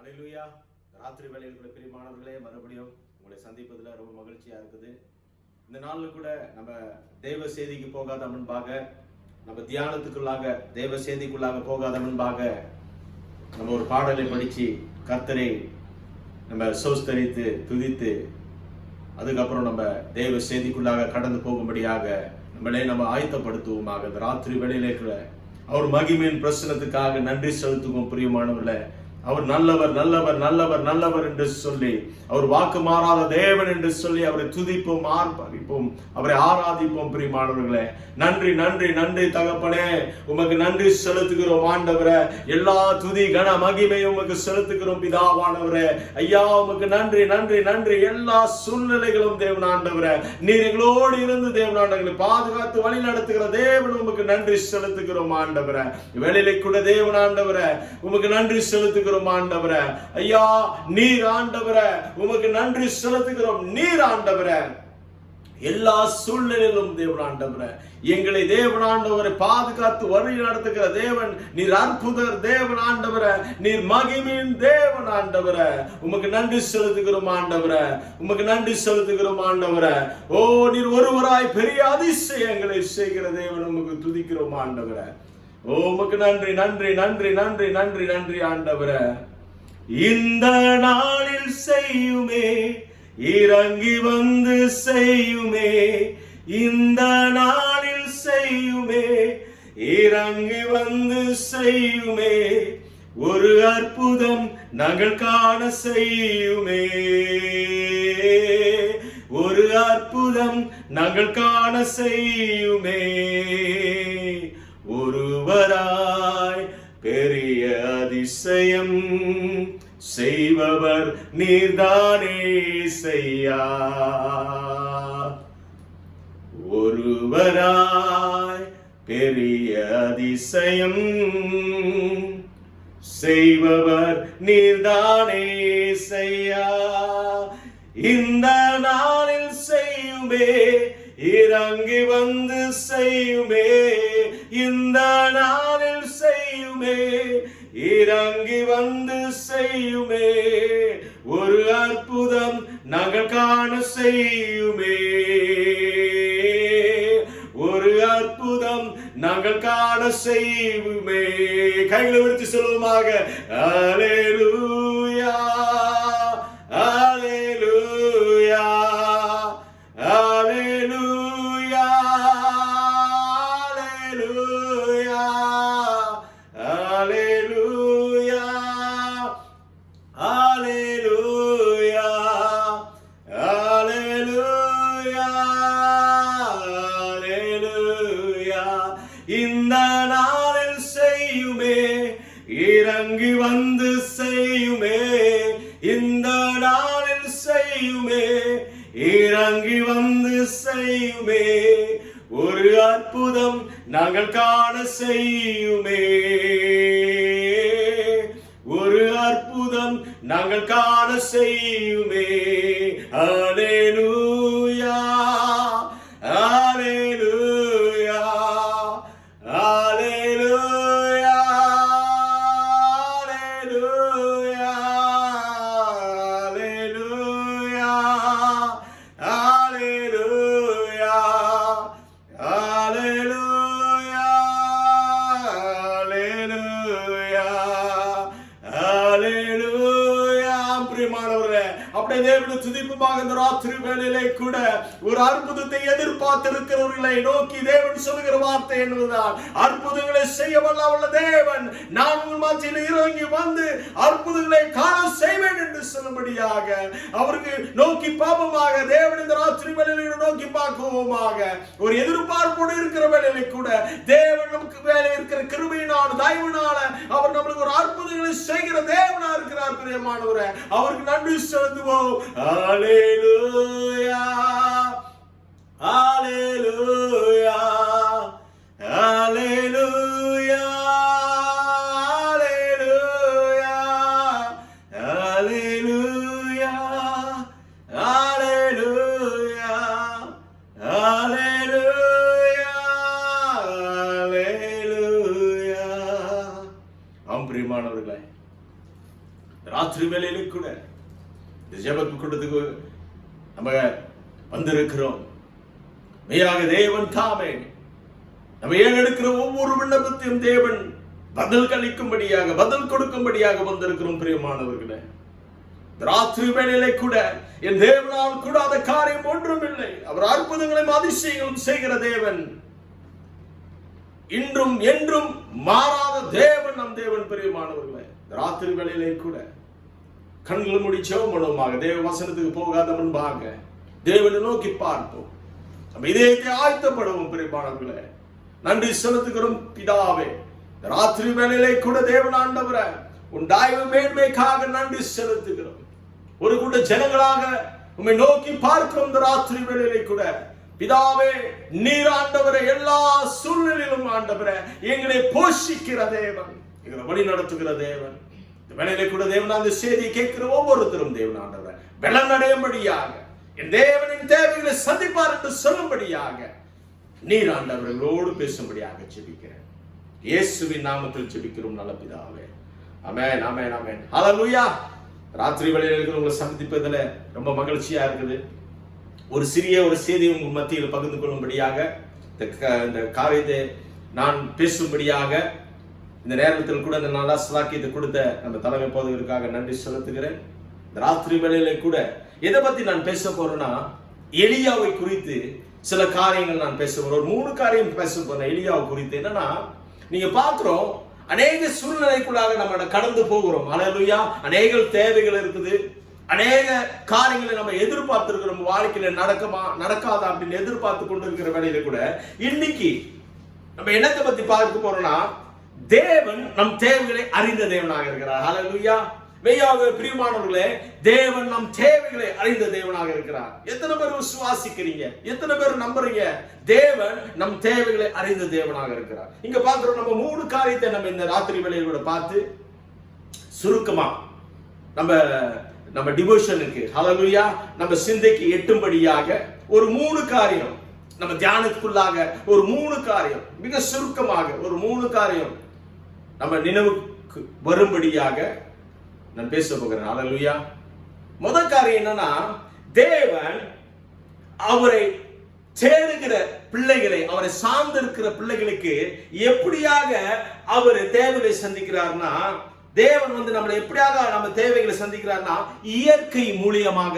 அல்லேலூயா. ராத்திரி வேளையில் கூட பிரியமானவர்களே, மறுபடியும் உங்களை சந்திப்பதில் ரொம்ப மகிழ்ச்சியா இருக்குது. இந்த நாளில் கூட நம்ம தேவ செய்திக்கு போகாத முன்பாக, நம்ம தியானத்துக்குள்ளாக தேவ செய்திக்குள்ளாக போகாத முன்பாக நம்ம ஒரு பாடலை படித்து கர்த்தரை நம்ம சோஸ்தரித்து துதித்து அதுக்கப்புறம் நம்ம தேவ செய்திக்குள்ளாக கடந்து போகும்படியாக நம்ம ஆயத்தப்படுத்துவோமாக. இந்த ராத்திரி வேளையிலே கூட அவர் மகிமையின் பிரசனத்துக்காக நன்றி செலுத்துவோம். பிரியமானவர்களே, அவர் நல்லவர் நல்லவர் நல்லவர் நல்லவர் என்று சொல்லி, அவர் வாக்கு மாறாத தேவன் என்று சொல்லி அவரை துதிப்போம், ஆர்ப்பரிப்போம், அவரை ஆராதிப்போம். பிரியமானவர்களே, நன்றி நன்றி நன்றி தகப்பனே, உமக்கு நன்றி செலுத்துகிறோம் ஆண்டவரே. எல்லா துதி கன மகிமை உமக்கு செலுத்துகிறோம் பிதாவானவரே. ஐயா, உமக்கு நன்றி நன்றி நன்றி. எல்லா சூழ்நிலைகளும் தேவன் ஆண்டவரே, நீர் எங்களோடு இருந்து தேவன் ஆண்டவர்களை பாதுகாத்து வழி நடத்துகிற தேவன், உமக்கு நன்றி செலுத்துகிறோம் ஆண்டவரே. வேளையிலே கூட தேவன் ஆண்டவரே, உமக்கு நன்றி செலுத்துகிறோம் ஆண்டவரே. ஐயா, நீர் ஆண்டவரே, உமக்கு நன்றி செலுத்துகிறோம். நீர் ஆண்டவரே, எல்லா சூழ்நிலையிலும் தேவன் ஆண்டவரே, எங்களை தேவன் ஆண்டவரை பாதுகாத்து வழி நடத்துகிற தேவன், நீர் அற்புதர் தேவன் ஆண்டவரே, நீர் மகிமையின் தேவன் ஆண்டவரே. உமக்கு நன்றி செலுத்துகிறோம் ஆண்டவரே, உமக்கு நன்றி செலுத்துகிறோம் ஆண்டவரே. ஓ, நீர் ஒருவராய் பெரிய அதிசயங்களை செய்கிற தேவன், உமக்கு துதிக்கிறோம் ஆண்டவரே. ஓ, உமக்கு நன்றி நன்றி நன்றி நன்றி நன்றி நன்றி ஆண்டவரே. இந்த நாளில் செய்யுமே, இறங்கி வந்து செய்யுமே, இந்த நாளில் செய்யுமே, இறங்கி வந்து செய்யுமே, ஒரு அற்புதம் நாங்கள் காண செய்யுமே, ஒரு அற்புதம் நாங்கள் காண செய்யுமே. ஒருவராய் பெரிய அதிசயம் செய்பவர் நீர்தானே செய்யா. ஒருவராய் பெரிய அதிசயம் செய்பவர் நீர்தானே செய்யா. இந்த நாளில் செய்யுமே, இறங்கி வந்து செய்யுமே, இந்த நாளில் செய்யுமே, இறங்கி வந்து செய்யுமே, ஒரு அற்புதம் நாங்கள் காண செய்யுமே, ஒரு அற்புதம் நாங்கள் காண செய்யுமே. கைகளை உயர்த்தி சொல்லுவோமாக. அல்லேலூயா அல்லேலூயா அல்லேலூயா அல்லேலூயா அல்லேலூயா அல்லேலூயா அல்லேலூயா. இந்த நாளில் செய்யுமே, இறங்கி வந்து செய்யுமே, இந்த நாளில் செய்யுமே, இறங்கி வந்து செய்யுமே, ஒரு அற்புதம் நாங்கள் காண செய்யுமே, ஒரு அற்புதம் நாங்கள் காண செய்யுமே. அல்லேலூயா அல்லேலூயா அல்லேலூயா அல்லேலூயா அல்லேலூயா அல்லேலூயா அல்லேலூயா அல்லேலூயா அல்லேலூயா. பிரியமானவர்களே, அப்படியே தேவனுடைய துதிப்புமாக இந்த ராத்திரி வேளையிலே கூட ஒரு அற்புதத்தை எதிர்பார்த்திருக்கிறவர்களை நோக்கி தேவன் சொல்லுகிற வார்த்தை என்னதுதான், அற்புதங்களை செய்ய வல்ல தேவன், நான் உங்கள் மத்தியில் இறங்கி வந்து அற்புதங்களை காண செய்வேன் என்று சொல்லும்படியாக அவருக்கு நோக்கி பாபமாக தேவன் இந்த ராத்திரி வேளையிலே நோக்கி பார்க்குவோமாக. ஒரு எதிர்பார்ப்போடு இருக்கிற வேளையிலே கூட தேவன் நமக்கு வேலை இருக்கிற கிருபையினால் தயவினால அவர் நம்மளுக்கு ஒரு அற்புதங்களை செய்கிற தேவனா இருக்கிறார். பிரியமானவரே, அவருக்கு நன்றி செலுத்துவோம். அல்லேலூயா அல்லேலூயா அல்லேலூயா அல்லேலூயா அல்லேலூயா அல்லேலூயா அல்லேலூயா. ஆம் பிரியமானவர்களே, ராத்திரி வேளையிலே கூட இந்த ஜெப கூட்டத்துக்கு நம்ம வந்திருக்கிறோம். மெய்யாக தேவன் தாமே நம்ம ஏறெடுக்கிற ஒவ்வொரு விண்ணப்பத்தையும் தேவன் பதில் கழிக்கும்படியாக, பதில் கொடுக்கும்படியாக வந்திருக்கிறோம். பிரியமானவர்களே, ராத்திரி வேளையிலே கூட என் தேவனால் கூடாத காரியம் ஒன்றும் இல்லை. அவர் அற்புதங்களையும் அதிசயங்களும் செய்கிற தேவன், இன்றும் என்றும் மாறாத தேவன் நம் தேவன். பிரியமானவர்களே, ராத்திரி வேளையிலே கூட கண்களை மூடி ஜெபம் பண்ணுவோமாக. தேவ வசனத்துக்கு போகாத முன்பாக தேவனை நோக்கி பார்ப்போம். நம்ம இதயத்தை ஆயத்தப்படுவோம். பிரியமானவர்களே, நன்றி செலுத்துகிறோம் பிதாவே. ராத்திரி வேளையிலே கூட தேவன் ஆண்டவரே, உன் தயவு மேன்மைக்காக நன்றி செலுத்துகிறோம். ஒரு கூட்ட ஜனங்களாக உம்மை நோக்கி பார்க்கிறோம். இந்த ராத்திரி வேளையிலே கூட பிதாவே, நீர் ஆண்டவரே எல்லா சூழ்நிலையிலும் ஆண்டவரே எங்களை போஷிக்கிற தேவன், எங்களை வழி நடத்துகிற தேவன். இந்த வேளையிலே கூட தேவன் அந்த செய்தியை கேட்கிற ஒவ்வொருத்தரும் தேவன் ஆண்டவரே பலனடையும்படியாக, என் தேவனின் தேவைகளை சந்திப்பார் என்று சொல்லும்படியாக நீர் ஆண்டவர்களோடு பேசும்படியாக ஜெபிக்கிறேன். இயேசுவின் நாமத்தில் ஜெபிக்கிறோம் நல்ல பிதாவே. ஆமென், ஆமென், ஆமென். ஹல்லேலூயா. ராத்திரி வேளையில இருக்கிறவங்களை சந்திப்பதில் ரொம்ப மகிழ்ச்சியா இருக்குது. ஒரு சிறிய ஒரு செய்தி உங்கள் மத்தியில் பகிர்ந்து கொள்ளும்படியாக இந்த காரியத்தை நான் பேசும்படியாக இந்த நேரத்தில் கூட இந்த நல்ல ஸ்லாக்கியத்தை கொடுத்த நம்ம தலைமை போதகருக்காக நன்றி செலுத்துகிறேன். இந்த ராத்திரி வேளையில கூட எதை பத்தி நான் பேச போறேன்னா, எலியாவை குறித்து சில காரியங்கள் நான் பேச போறேன். ஒரு 3 காரியம் பேச போறேன் எலியாவை குறித்து. என்னன்னா, நீங்க பாக்குறோம் அநேக சூழ்நிலைக்குள்ளாக நம்ம கடந்து போகிறோம். ஹல்லேலூயா. அநேக தேவைகள் இருக்குது, அநேக காரியங்களை நம்ம எதிர்பார்த்திருக்கிறோம். வாழ்க்கையில நடக்குமா நடக்காதா அப்படின்னு எதிர்பார்த்து கொண்டு இருக்கிற வேலையில கூட இன்னைக்கு நம்ம என்னத்தை பத்தி பார்க்க போறோம்னா, தேவன் நம் தேவைகளை அறிந்த தேவனாக இருக்கிறார். ஹல்லேலூயா. மெய்யாக பிரியமானவர்களே, தேவன் நம் தேவைகளை அறிந்த தேவனாக இருக்கிறார். எத்தனை பேர் விசுவாசிக்கிறீங்க? எத்தனை பேர் நம்புறீங்க? தேவன் நம் தேவைகளை அறிந்த தேவனாக இருக்கிறார். இங்க பாக்குறோம், நம்ம 3 காரியத்தை நம்ம இந்த ராத்திரி வேளையில பார்த்து சுருக்கமா நம்ம டிவோஷனுக்கு, ஹல்லேலூயா, நம்ம சிந்தைக்கு எட்டும்படியாக ஒரு 3 காரியம், நம்ம தியானத்துக்குள்ளாக ஒரு 3 காரியம், மிக சுருக்கமாக ஒரு 3 காரியம் நம்ம நினைவுக்கு வரும்படியாக நான் பேச போகிறேன். ஹல்லேலூயா. முதல் காரியம் என்னன்னா, தேவன் அவரை தேடுகிற பிள்ளைகளை, அவரை சார்ந்திருக்கிற பிள்ளைகளுக்கு எப்படியாக அவர் தேவைகளை சந்திக்கிறார்னா, தேவன் நம்மளை எப்படியாக நம்ம தேவைகளை சந்திக்கிறார்னா, இயற்கை மூலியமாக.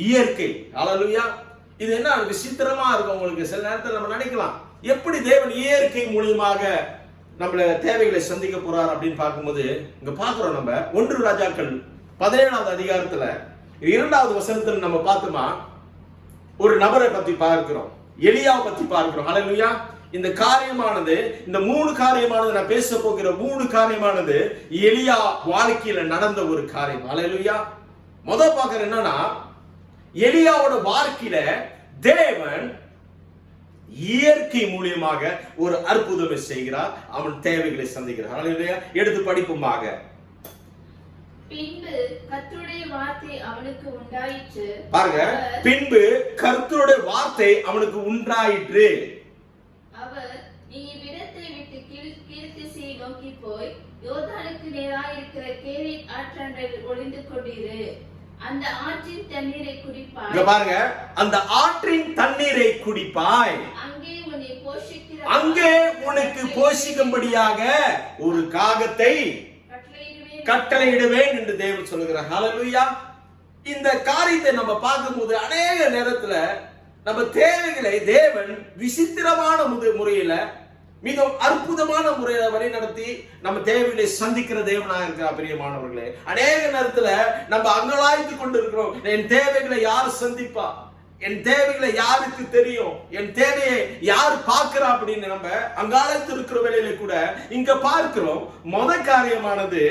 இயற்கை. ஹல்லேலூயா. இது என்ன விசித்திரமா இருக்கும் உங்களுக்கு. சில நேரத்தில் நம்ம நினைக்கலாம், எப்படி தேவன் இயற்கை மூலியமாக நம்மள தேவைகளை சந்திக்க போறார் அப்படின்னு பார்க்கும்போது, இங்க பாக்குறோம் நம்ம 1 ராஜாக்கள் 17வது அதிகாரத்துல 2வது வசனத்துல நம்ம பார்த்தோமா, ஒரு நபரை பத்தி பார்க்கிறோம், எலியாவை பத்தி பார்க்கிறோம். ஹல்லேலூயா. இந்த காரியமானது, இந்த 3 காரியமானது, நான் பேச போகிற 3 காரியமானது எலியா வாழ்க்கையில நடந்த ஒரு காரியம். ஹல்லேலூயா. முதல் பார்க்கிற என்னன்னா, எலியாவோட வாழ்க்கையில தேவன் இயற்கை மூலியமாக ஒரு அற்புதத்தை செய்கிறார். அவன் தேவைகளை சந்திக்கிறார். ஹல்லேலூயா. எடுத்து படிப்புமாக. பின்பு கர்த்தருடைய வார்த்தை அவனுக்கு உண்டாயிற்று. பாருங்க, பின்பு கர்த்தருடைய வார்த்தை அவனுக்கு உண்டாயிற்று. அவர், நீ இவ்விடத்தை விட்டு கீழ்த்திசையை நோக்கி போய் யோர்தானுக்கு நேராயிருக்கிற கேரீத் ஆற்றண்டையில் ஒளிந்து கொண்டிரு. அந்த ஆற்றின் தண்ணீரை குடிப்பாய். இங்க பாருங்க, அந்த ஆற்றின் தண்ணீரை குடிப்பாய். அங்கே உனக்கு போஷிக்கும்படியாக ஒரு காகத்தை கட்டளையிடுவேன் என்று தேவன் சொல்லுகிறார். ஹல்லேலூயா. இந்த காரியத்தை நம்ம பார்க்கும்போது அநேக நேரத்துல நம்ம தேவைகளை தேவன் விசித்திரமான முறையில, மிகவும் அற்புதமான முறையில வழி நடத்தி நம்ம தேவைகளை சந்திக்கிற தேவனாக இருக்கிறார். பிரியமானவர்களே, அநேக நேரத்துல நம்ம அங்கலாய்த்து கொண்டு இருக்கிறோம், என் தேவைகளை யார் சந்திப்பா, என் தேவைகளை யாருக்கு தெரியும், என் தேவையை யார் பார்க்கிறா அப்படின்னு நம்ம அங்காலத்து இருக்கிற வேலையில கூட இங்க பார்க்கிறோம். முதல் காரியமானது,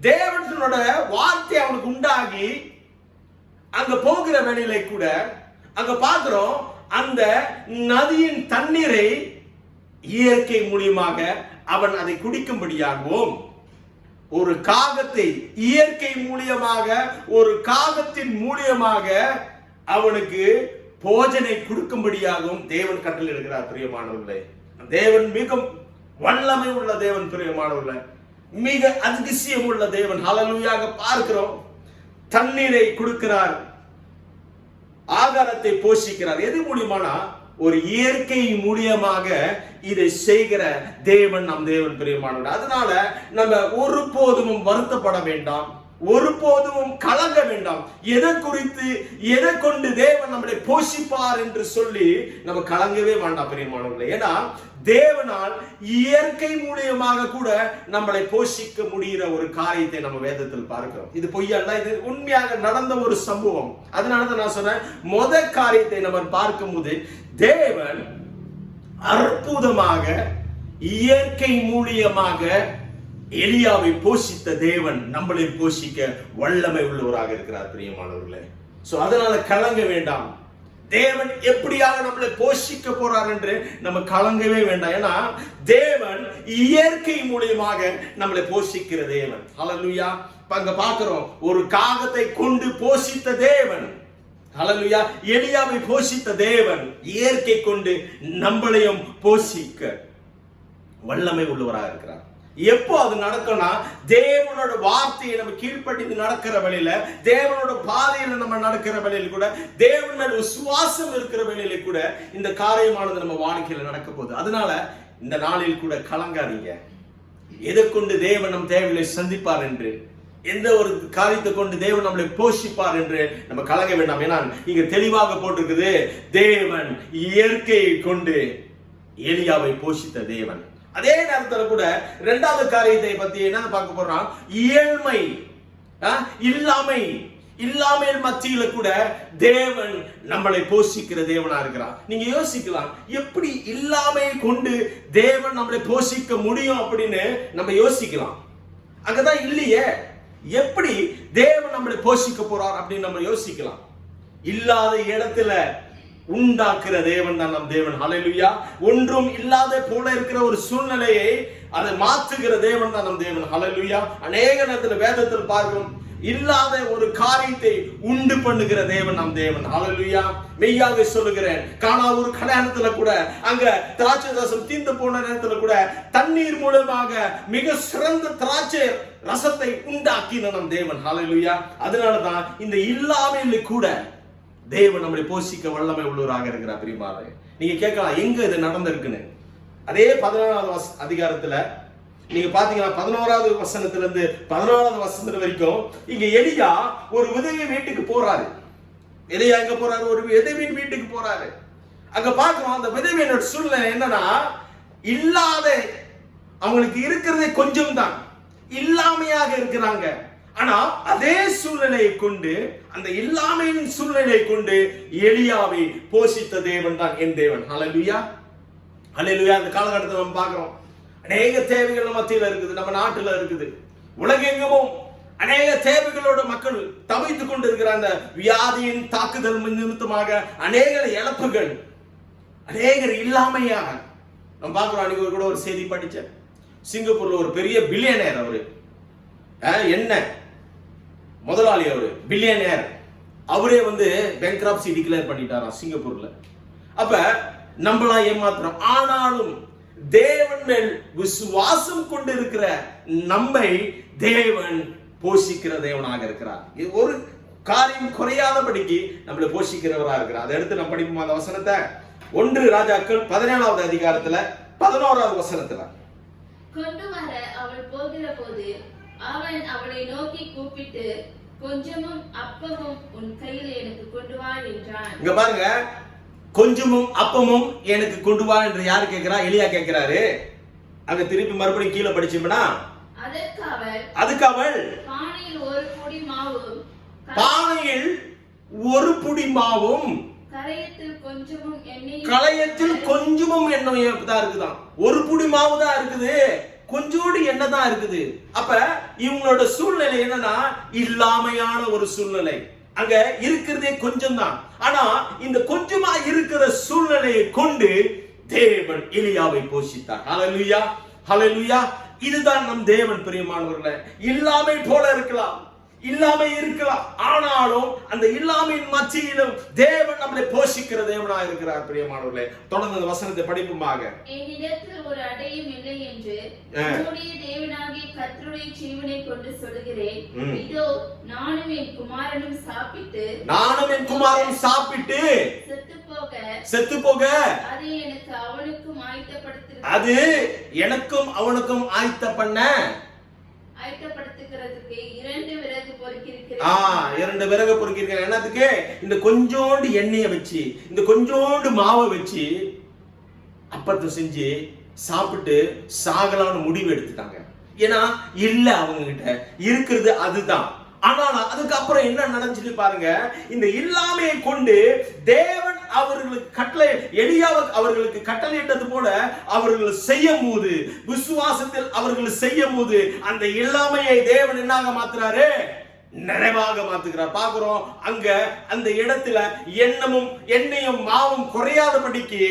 தேவனோட வார்த்தை அவனுக்கு உண்டாகி அங்க போகிற வேலையில கூட அங்க பார்க்கிறோம், அந்த நதியின் தண்ணீரை இயற்கை மூலியமாக அவன் அதை குடிக்கும்படியாகவும், ஒரு காகத்தை இயற்கை மூலியமாக, ஒரு காகத்தின் மூலியமாக அவனுக்கு போஜனை கொடுக்கும்படியாகவும் தேவன் கட்டளை இருக்கிறார். பிரியமானவர்களே, தேவன் மிகவும் வல்லமை உள்ள தேவன். பிரியமானவர்களே, மிக அதிசயம் உள்ள தேவன். ஹல்லேலூயா. பார்க்கிறோம், தண்ணீரை கொடுக்கிறார், ஆகாரத்தை போஷிக்கிறார். எது மூலியமானா ஒரு இயற்கை மூலியமாக இதை செய்கிற தேவன் நம் தேவன் பிரியமானவர். அதனால நம்ம ஒருபோதும் வருத்தப்பட வேண்டாம், ஒருபோதும் கலங்க வேண்டாம். எதை குறித்து எதை கொண்டு தேவன் நம்மளை போஷிப்பார் என்று சொல்லி நம்ம கலங்கவே வேண்டாம் பிரியமானவர்களே. ஏன்னா தேவனால் இயற்கை மூலியமாக கூட நம்மளை போஷிக்க முடிகிற ஒரு காரியத்தை நம்ம வேதத்தில் பார்க்கிறோம். இது பொய்யல்ல, இது உண்மையாக நடந்த ஒரு சம்பவம். அதனாலதான் நான் சொன்னேன், முதல் காரியத்தை நம்ம பார்க்கும் போது தேவன் அற்புதமாக இயற்கை மூலியமாக எலியாவை போஷித்த தேவன் நம்மளை போஷிக்க வல்லமை உள்ளவராக இருக்கிறார் பிரியமானவர்களே. சோ அதனால கலங்க வேண்டாம். தேவன் எப்படியாக நம்மளை போஷிக்க போறார் என்று நம்ம கலங்கவே வேண்டாம். ஏன்னா தேவன் இயற்கை மூலியமாக நம்மளை போஷிக்கிற தேவன். ஹல்லேலூயா. அங்க பார்க்கிறோம், ஒரு காகத்தை கொண்டு போஷித்த தேவன். ஹல்லேலூயா. எலியாவை போஷித்த தேவன் இயற்கை கொண்டு நம்மளையும் போஷிக்க வல்லமை உள்ளவராக இருக்கிறார். எப்போ அது நடக்கும்னா தேவனோட வார்த்தையை நம்ம கீழ்ப்படிந்து நடக்கிற வழியில, தேவனோட பாதையில நம்ம நடக்கிற வழியில கூட, தேவன் மேல் விசுவாசம் இருக்கிற வழியில கூட இந்த காரியமானது நம்ம வாழ்க்கையில நடக்க போகுது. அதனால இந்த நாளில் கூட கலங்காதீங்க. எதை கொண்டு தேவன் நம் தேவைகளை சந்திப்பார் என்று, எந்த ஒரு காரியத்தை கொண்டு தேவன் நம்மளை போஷிப்பார் என்று நம்ம கலங்க வேண்டாம். ஏன்னா இங்க தெளிவாக போட்டிருக்குது, தேவன் இயற்கையை கொண்டு எலியாவை போஷித்த தேவன். அதே நேரத்தில் கூட இரண்டாவது காரியத்தை பத்தி என்ன பார்க்க போறோம், இயல்மை, இல்லாமையில் மத்தியில கூட தேவன் நம்மளை போஷிக்கிற தேவனா இருக்கிறார். நீங்க யோசிக்கலாம், எப்படி இல்லாமையை கொண்டு தேவன் நம்மளை போஷிக்க முடியும் அப்படின்னு நம்ம யோசிக்கலாம். அங்கதான் இல்லையே, எப்படி தேவன் நம்மளை போஷிக்க போறார் அப்படின்னு நம்ம யோசிக்கலாம். இல்லாத இடத்துல உண்டாக்குற தேவன் தான் நம் தேவன். ஹல்லேலூயா. ஒன்றும் இல்லாத போல இருக்கிற ஒரு சூழ்நிலையை அதை மாற்றுகிற தேவன் தான் நம் தேவன். ஹல்லேலூயா. அநேக நேரத்தில் வேதத்தில் பார்க்கிறோம், இல்லாத ஒரு காரியத்தை உண்டு பண்ணுகிற தேவன் நம் தேவன். ஹல்லேலூயா. மெய்யாக சொல்லுகிறேன், காணா ஒரு கல்யாணத்துல கூட அங்க திராட்சை ரசம் தீர்ந்து போன நேரத்துல கூட தண்ணீர் மூலமாக மிக சிறந்த திராட்சை ரசத்தை உண்டாக்கின நம் தேவன். ஹல்லேலூயா. அதனாலதான் இந்த இல்லாமையில கூட தேவன் நம்மளை போஷிக்க வல்லமை உள்ளவராக இருக்கிறார். பிரியமானவர்களே, நீங்க கேட்கலாம் எங்க இது நடந்திருக்குன்னு. அதே 14வது அதிகாரத்துல நீங்க பாத்தீங்கன்னா 11வது வசனத்துல இருந்து 14வது வசனம் வரைக்கும் இங்க எலியா ஒரு விதவை வீட்டுக்கு போறாரு. எலியா எங்க போறாரு? ஒரு விதவையின் வீட்டுக்கு போறாரு. அங்க பார்க்கிறோம், அந்த விதவையோட சூழ்நிலை என்னன்னா, இல்லாத, அவங்களுக்கு இருக்கிறதே கொஞ்சம் தான், இல்லாமையாக இருக்கிறாங்க. ஆனா அதே சூழ்நிலையை கொண்டு, அந்த இல்லாமையின் சூழ்நிலையை கொண்டு எலியாவை போஷித்த தேவன் தான் என் தேவன். ஹல்லேலூயா. ஹல்லேலூயா. அந்த காலகட்டத்தில் நம்ம பார்க்கிறோம், அநேக தேவைகள் மத்தியில் இருக்குது, நம்ம நாட்டில் இருக்குது, உலகெங்கும் அநேக தேவைகளோட மக்கள் தவித்துக் கொண்டு இருக்கிற அந்த வியாதியின் தாக்குதல் நிமித்தமாக அநேக இழப்புகள், அநேகர் இல்லாமையாக நம்ம பார்க்கிறோம். அன்னைக்கு கூட ஒரு செய்தி படிச்சேன், சிங்கப்பூர்ல ஒரு பெரிய பில்லியனர், அவரு என்ன முதலாளி, அவரு பில்லியனர், அவரே பேங்க்ரப்சி டிக்ளேர் பண்ணிட்டாராம் சிங்கப்பூர்ல. அப்ப நம்மளா ஏமாத்துறோம். ஆனாலும் தேவன் மேல் விசுவாசம் கொண்டு இருக்கிற நம்மை தேவன் போஷிக்கிற தேவனாக இருக்கிறார். இது ஒரு காரியம் குறையாதபடிக்கு நம்மளை போஷிக்கிறவராக இருக்கிறார். அதை எடுத்து நம்ம படிப்போம் அந்த வசனத்தை. 1 ராஜாக்கள் 17வது அதிகாரத்துல 11வது வசனத்துல, கொண்டு வர அவள் போகிற போது அவன் அவளை நோக்கி கூப்பிட்டு, கொஞ்சமும் அப்பமும் உன் கையில் எனக்கு கொண்டு வா என்றான். இங்க பாருங்க, கொஞ்சமும் அப்பமும் எனக்கு கொண்டு வா என்று யாரு கேட்கிறா? எலியா கேட்கிறாரு. அங்க திருப்பி மறுபடியும் கீழே படிச்சோம்னா, அதுக்கு அவள் பானையில் ஒரு புடி மாவும் களையத்தில் கொஞ்சமும் எண்ணெய் தான் இருக்குதான். ஒரு புடி மாவு தான் இருக்குது, கொஞ்சோடு எண்ணெய் தான் இருக்குது. அப்ப இவங்களோட சூழ்நிலை என்னன்னா, இல்லாமையான ஒரு சூழ்நிலை. அங்க இருக்கிறதே கொஞ்சம் தான். ஆனா இந்த கொஞ்சமா இருக்கிற சூழ்நிலையை கொண்டு தேவன் எலியாவை போஷித்தார். ஹல்லேலூயா. ஹல்லேலூயா. இதுதான் நம் தேவன் பிரியமானவர்களே. இல்லாமை போல இருக்கலாம், இல்லாம இருக்கலாம். ஆனாலும் அந்த இல்லாமையின் மத்தியிலும் தேவன் நம்மளை போஷிக்கிற தேவனா இருக்கிறார். பிரியமானவர்களே, தொடர்ந்து அந்த வசனத்தை படிப்புமாக. என்னிடத்தில் ஒரு அடையும் இல்லை என்று உம்முடைய தேவனாகிய கர்த்தருடைய ஜீவனை கொண்டு சொல்கிறேன். இதோ நானும் என் குமாரனும் சாப்பிட்டு செத்து போக அது எனக்கும் அவனுக்கும் ஆயத்த பண்ண ஆயத்தப்படுத்துகிறதுக்கு 2 விறகு பொறுக்கியிருக்கிறேன். 2 விறகு பொறுக்கியிருக்கிறேன். என்னத்துக்கு? இந்த கொஞ்சோண்டு எண்ணெயை வச்சு, இந்த கொஞ்சோண்டு மாவை வச்சு அப்பத்தை செஞ்சு சாப்பிட்டு சாகலான்னு முடிவு எடுத்துட்டாங்க. ஏன்னா இல்ல அவங்க கிட்ட இருக்கிறது அதுதான். ஆனால் அதுக்கப்புறம் என்ன நடந்துச்சு பாருங்க. இந்த இல்லாமையை கொண்டு தேவன் அவர்களுக்கு கட்டளை, எலியாவுக்கு அவர்களுக்கு கட்டளையிட்டது போல அவர்கள் செய்யும் போது, விசுவாசத்தில் அவர்கள் செய்யும் போது அந்த இல்லாமையை தேவன் என்னாக மாத்துறாரு? நிறைவாக மாத்துகிறார். பாக்குறோம் அங்க அந்த இடத்துல எண்ணெயும் மாவும் குறையாதபடிக்கு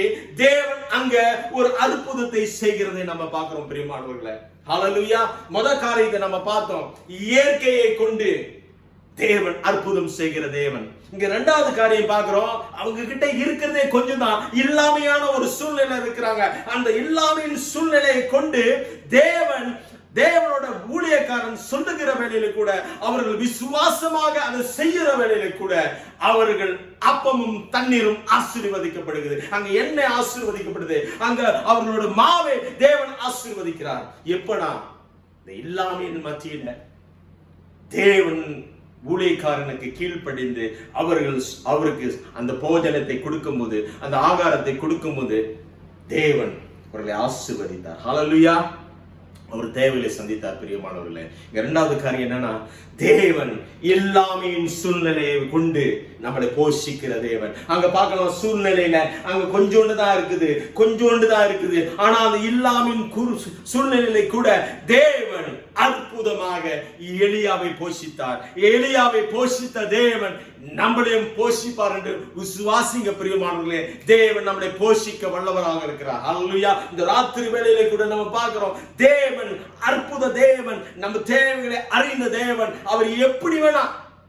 தேவன் அங்க ஒரு அற்புதத்தை செய்கிறதை நம்ம பார்க்கிறோம். பிரியமானவர்களே, ஹல்லேலூயா. முதல் காரியத்தை நம்ம பார்த்தோம், இயற்கையை கொண்டு தேவன் அற்புதம் செய்கிற தேவன். இங்க 2வது காரியம் பார்க்கிறோம், அவங்க கிட்ட இருக்கிறதே கொஞ்சம் தான், இல்லாமையான ஒரு சூழ்நிலை இருக்கிறாங்க. அந்த இல்லாமையின் சூழ்நிலையை கொண்டு தேவனோட ஊழியக்காரன் சொல்லுகிற வேளையில கூட, அவர்கள் விசுவாசமாக அதை செய்கிற வேளையில கூட அவர்கள் அப்பமும் தண்ணீரும் ஆசீர்வதிக்கப்படுகிறது. அங்க எண்ணெய் ஆசீர்வதிக்கப்படுது, அங்க அவர்களோட மாவை தேவன் ஆசீர்வதிக்கிறார். எப்படா? இந்த இல்லாமையின் மத்தியில தேவன் ஊழியக்காரனுக்கு கீழ்ப்படிந்து அவருக்கு அந்த போஜனத்தை கொடுக்கும் போது, அந்த ஆகாரத்தை கொடுக்கும் போது தேவன் அவர்களை ஆசீர்வதித்தார். ஹல்லேலூயா. அவர் தேவையை சந்தித்தார். பிரியமானவர்களே, இங்க 2வது காரியம் என்னன்னா, தேவன் இல்லாமையின் சூழ்நிலையை கொண்டு நம்மளை போஷிக்கிற தேவன். அங்க பார்க்கலாம், சூழ்நிலையில அங்க கொஞ்சோண்டு தான் இருக்குது. ஆனா அந்த இல்லாமையின் சூழ்நிலையில கூட தேவன் அற்புதமாக எலியாவை போஷித்தார். எலியாவை போஷித்த தேவன் நம்மளையும் போஷிப்பார் என்று விசுவாசிங்க. பிரியமானவர்களே, தேவன் நம்மளை போஷிக்க வல்லவராக இருக்கிறார். ஹல்லேலூயா. இந்த ராத்திரி வேளையில கூட நம்ம பார்க்கிறோம், தேவன் அற்புத தேவன், நம்ம தேவைகளை அறிந்த தேவன். அவர் எப்படி வேணா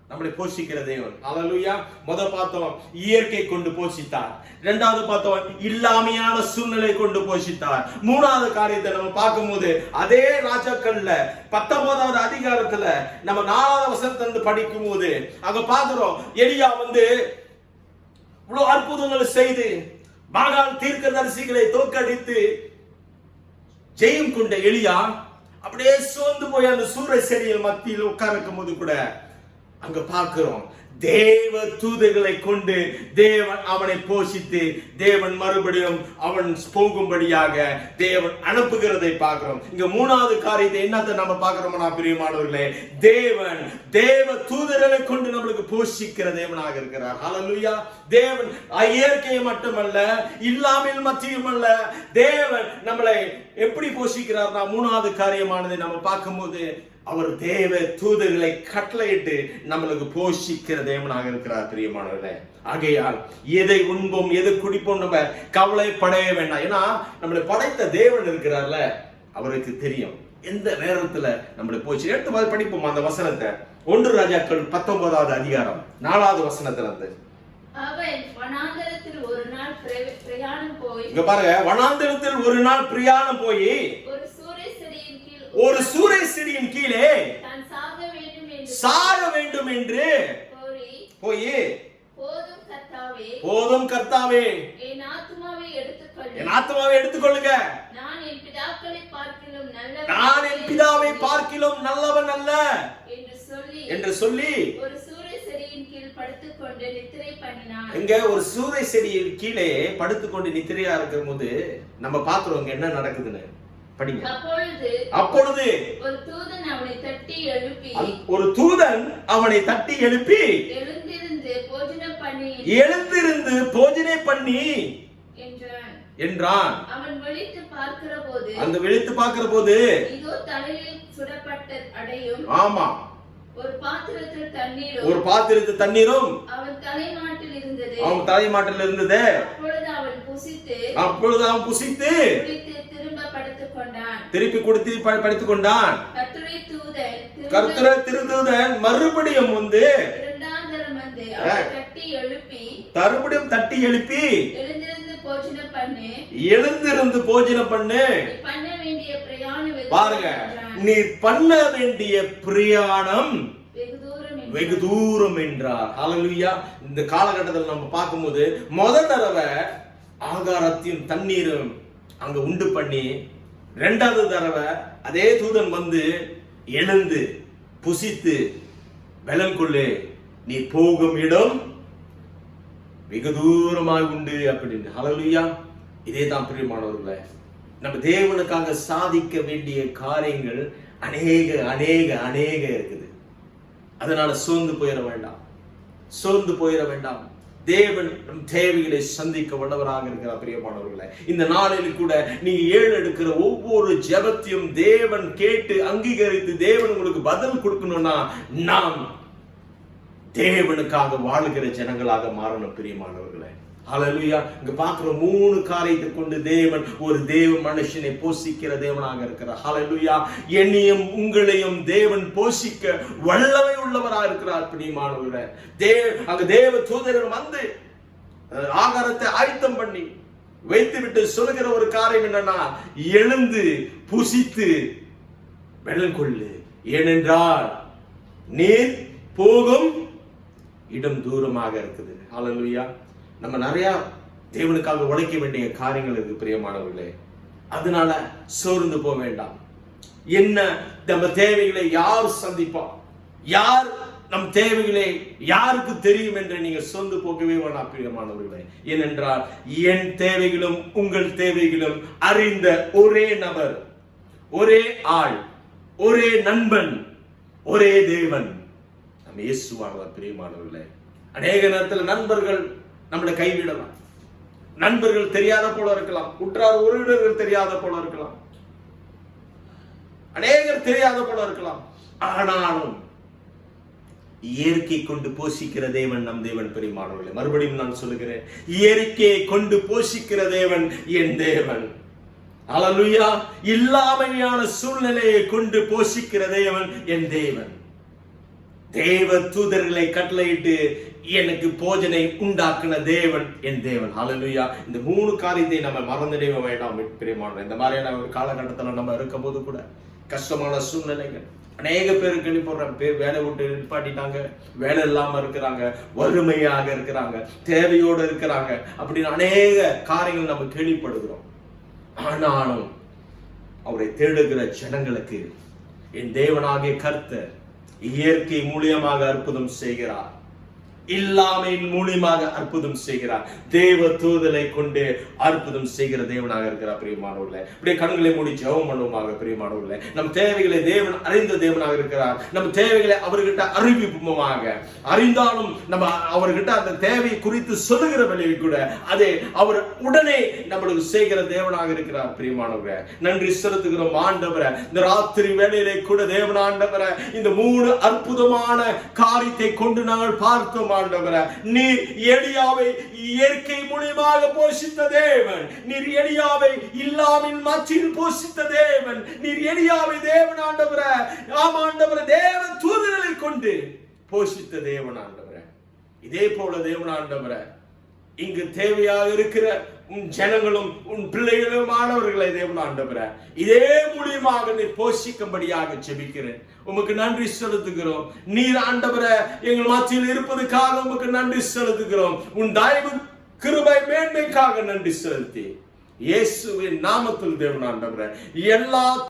நம்மளை போஷிக்கிற தேவன். ஹல்லேலூயா. முதல் பார்த்தோம் இயற்கை கொண்டு போஷித்தார். 2வது பார்த்தோம் இல்லாமையான சூழ்நிலை கொண்டு போஷித்தார். 3வது காரியத்தை நம்ம பார்க்கும்போது, அதே ராஜாக்கள்ல 19வது அதிகாரத்துல நம்ம 4வது வசனத்தை படிக்கும் போது அங்க பார்க்கிறோம், எலியா இவ்வளவு அற்புதங்களை செய்து பாகால் தீர்க்கதரிசிகளை தோற்கடித்து ஜெயம் கொண்ட எலியா அப்படியே சோர்ந்து போய் அந்த சூரிய செடியில் மத்தியில் உட்கார்க்கும் போது கூட அங்க பார்க்கிறோம், தேவ தூதர்களை கொண்டு தேவன் அவனை போஷித்து தேவன் மறுபடியும் அவன் போகும்படியாக தேவன் அனுப்புகிறதை பார்க்கிறோம். இங்க 3வது காரியத்தை என்னத்தை நம்ம பார்க்கிறோம்னா, பிரியமானவர்களே, தேவன் தேவ தூதர்களை கொண்டு நம்மளுக்கு போஷிக்கிற தேவனாக இருக்கிறார். ஹல்லேலூயா. தேவன் இயற்கையை மட்டுமல்ல, இல்லாமல் மத்தியும் அல்ல, தேவன் நம்மளை எப்படி போஷிக்கிறார்னா, 3வது காரியமானதை நம்ம பார்க்கும்போது அவர் தேவ தூதர்களை கட்டளையிட்டு நம்மளுக்கு போஷிக்கிற தேவனாக இருக்கிறார். பிரியமானவர்களே, ஆகையால் எதை உண்போம் எதை குடிப்போம் நம்ம கவலைப்படவே வேண்டாம். ஏன்னா நம்மளை படைத்த தேவன் இருக்கிறார்ல, அவருக்கு தெரியும் எந்த நேரத்துல நம்மளை போச்சு. எடுத்து படிப்போம் அந்த வசனத்தை. 1 ராஜாக்கள் 19வது அதிகாரம் 4வது வசனத்துல இருந்து. அவன் வனாந்தரத்தில் ஒரு நாள் பிரயாணம் போய், இங்க பாருங்க, வனாந்தரத்தில் ஒரு நாள் பிரயாணம் போய் ஒரு சூரிய செடியின் கீழே சாக வேண்டும் என்று போய், போதும் கர்த்தாவே, என் ஆத்துமாவை எடுத்துக்கொள்ளுங்க, நான் என் பிதாவை பார்க்கிலும் நல்லவன் அல்ல என்று சொல்லி ஒரு சூரிய செடியின் கீழ் படுத்துக்கொண்டு நித்திரை பண்ணினான். இங்க ஒரு சூரிய செடியின் கீழே படுத்துக்கொண்டு நித்திரையா இருக்கும் போது நம்ம பாக்குறோம் என்ன நடக்குதுன்னு படிங்க. அப்பொழுது ஒரு தூதன் அவனை தட்டி எழுப்பி எழுந்திருந்து போஜனை பண்ணி என்றான். அவன் விழித்து பார்க்கிற போது இதோ தலையில் சுடப்பட்ட அடையும், ஆமா, ஒரு பாத்திரத்தில் தண்ணீரும் அவன் தலைமாட்டில் இருந்தது. அப்பொழுது அவன் புசித்து திருப்பி கொடுத்து படித்துக் கொண்டான். கர்த்தருடைய தூதன் கர்த்தரை திருதூதன் மறுபடியும் வந்து இரண்டாம் தரம் வந்து அவரை தட்டி எழுப்பி எழுந்திருந்து போஜனம் பண்ணு பண்ண வேண்டிய பிரயாணம் பாருங்க, நீ பண்ண வேண்டிய பிரயாணம் வெகு தூரம் என்றார். ஹல்லேலூயா. இந்த காலகட்டத்தில் நம்ம பார்க்கும்போது முதல் தடவை ஆகாரத்தையும் தண்ணீரும் அங்க உண்டு பண்ணி, இரண்டாவது தடவை அதே தூதன் வந்து எழுந்து புசித்து பலன் கொள்ளு, நீ போகும் இடம் வெகு தூரமாய் உண்டு அப்படின்னு. ஹல்லேலூயா. இதே தான் பிரியமானவர்களே, நம்ம தேவனுக்காக சாதிக்க வேண்டிய காரியங்கள் அநேக அநேக அநேக இருக்குது. அதனால சோர்ந்து போயிட வேண்டாம். தேவன் நம் தேவைகளை சந்திக்க வல்லவராக இருக்கிறார். பிரியமானவர்களே, இந்த நாளில் கூட நீங்க ஏறெடுக்கிற ஒவ்வொரு ஜெபத்தையும் தேவன் கேட்டு அங்கீகரித்து தேவன் உங்களுக்கு பதில் கொடுக்கணும்னா நாம் தேவனுக்காக வாழுகிற ஜனங்களாக மாறணும். பிரியமானவர்களே, ஹல்லேலூயா. இங்க பார்க்கிற 3 காரியத்தை கொண்டு தேவன் ஒரு தேவ மனுஷனை போஷிக்கிற தேவனாக இருக்கிறார். ஹல்லேலூயா. என்னையும் உங்களையும் தேவன் போஷிக்க வல்லமை உள்ளவராக இருக்கிறார். பிரியமானவர்களே, அங்க தேவ தூதர்கள் வந்து ஆகாரத்தை ஆயத்தம் பண்ணி வைத்து விட்டு சொல்லுகிற ஒரு காரியம் என்னன்னா, எழுந்து புசித்து பலன் கொள்ளு, ஏனென்றால் நீர் போகும் இடம் தூரமாக இருக்குது. ஹல்லேலூயா. நம்ம நிறைய தேவனுக்காக உழைக்க வேண்டிய காரியங்கள் இருக்கு பிரியமானவர்களே. அதனால சோர்ந்து போக வேண்டாம். என்ன நம்ம தேவைகளை யார் சந்திப்பா, யார் நம் தேவைகளை யாருக்கு தெரியும் என்று நீங்க சோர்ந்து போகவே வேண்டாம் பிரியமானவர்களே. ஏனென்றால் என் தேவைகளும் உங்கள் தேவைகளும் அறிந்த ஒரே நபர், ஒரே ஆள், ஒரே நண்பன், ஒரே தேவன் நம்ம இயேசுவானவர். பிரியமானவர்களே, அநேக நேரத்தில் நண்பர்கள் நம்மளை கைவிடலாம், நண்பர்கள் தெரியாத போல இருக்கலாம், உற்றார் உறவினர்கள் தெரியாத போல இருக்கலாம், அநேகர் தெரியாத போல இருக்கலாம். ஆனாலும் இயற்கை கொண்டு போஷிக்கிற தேவன் நம் தேவன். பிரியமானவர்களே, மறுபடியும் நான் சொல்லுகிறேன், இயற்கையை கொண்டு போஷிக்கிற தேவன் என் தேவன். ஹல்லேலூயா. இல்லாமையான சூழ்நிலையை கொண்டு போஷிக்கிற தேவன் என் தேவன். தேவ தூதர்களை கட்டளையிட்டு எனக்கு போஜனை உண்டாக்குன தேவன் என் தேவன். ஹல்லேலூயா. இந்த 3 காரியத்தை நம்ம மறந்துடவே வேண்டாம் பிரியமானவர்களே. இந்த மாதிரியான ஒரு காலகட்டத்தில் நம்ம இருக்கும் போது கூட கஷ்டமான சூழ்நிலைகள், அநேக பேர் கேள்விப்படுற பேர் வேலை விட்டு நிப்பாட்டிட்டாங்க, வேலை இல்லாம இருக்கிறாங்க, வறுமையாக இருக்கிறாங்க, தேவையோடு இருக்கிறாங்க, அப்படின்னு அநேக காரியங்கள் நம்ம கேள்விப்படுகிறோம். ஆனாலும் அவரை தேடுகிற ஜனங்களுக்கு என் தேவனாகிய கர்த்தர் இயற்கை மூலியமாக அற்புதம் செய்கிறார், இல்லாமையின் மூலியமாக அற்புதம் செய்கிறார், தேவ தூதலை கொண்டு அற்புதம் செய்கிற தேவனாக இருக்கிறார். பிரியமானவர்களே, இப்படியே கண்களை மூடி ஜெபம் பண்ணுவோமாக. பிரியமானவர்களே, நம் தேவைகளை தேவன் அறிந்த தேவனாக இருக்கிறார். நம் தேவைகளை அவர்கிட்ட அறிவிப்புமாக, அறிந்தாலும் நம்ம அவர்கிட்ட அந்த தேவை குறித்து சொல்லுகிற வேலையை கூட அதே அவர் உடனே நம்மளுக்கு செய்கிற தேவனாக இருக்கிறார். பிரியமானவர்களே, நன்றி செலுத்துகிறோம் ஆண்டவரே. இந்த ராத்திரி வேளையிலே கூட தேவன் ஆண்டவரே, இந்த 3 அற்புதமான காரியத்தை கொண்டு நாங்கள் பார்த்தோம். நீர் எலியாவை இயற்கை மூலமாக போஷித்த தேவன், நீர் எலியாவை இல்லாமல் மத்தியில் போஷித்த தேவன், நீர் எலியாவை தேவன் ஆண்டவரே, ஆமாண்டவரே, தேவ தூதர்களை கொண்டு போஷித்த தேவன் ஆண்டவரே. இதே போல தேவன் ஆண்டவரே, இங்கு தேவையாக இருக்கிற உன் ஜனங்களும் உன் பிள்ளைகளும் ஆனவர்களை தேவன் ஆண்டவரே, இதே மூலியமாக நீ போஷிக்கும்படியாக ஜெபிக்கிறேன். உமக்கு நன்றி செலுத்துகிறோம். நீர் ஆண்டவரே எங்கள் மத்தியில் இருப்பதற்காக உமக்கு நன்றி செலுத்துகிறோம். உன் தயவு கிருபை மேன்மைக்காக நன்றி செலுத்தி இயேசுவின் நாமத்தில் தேவன் ஆண்டவரே எல்லா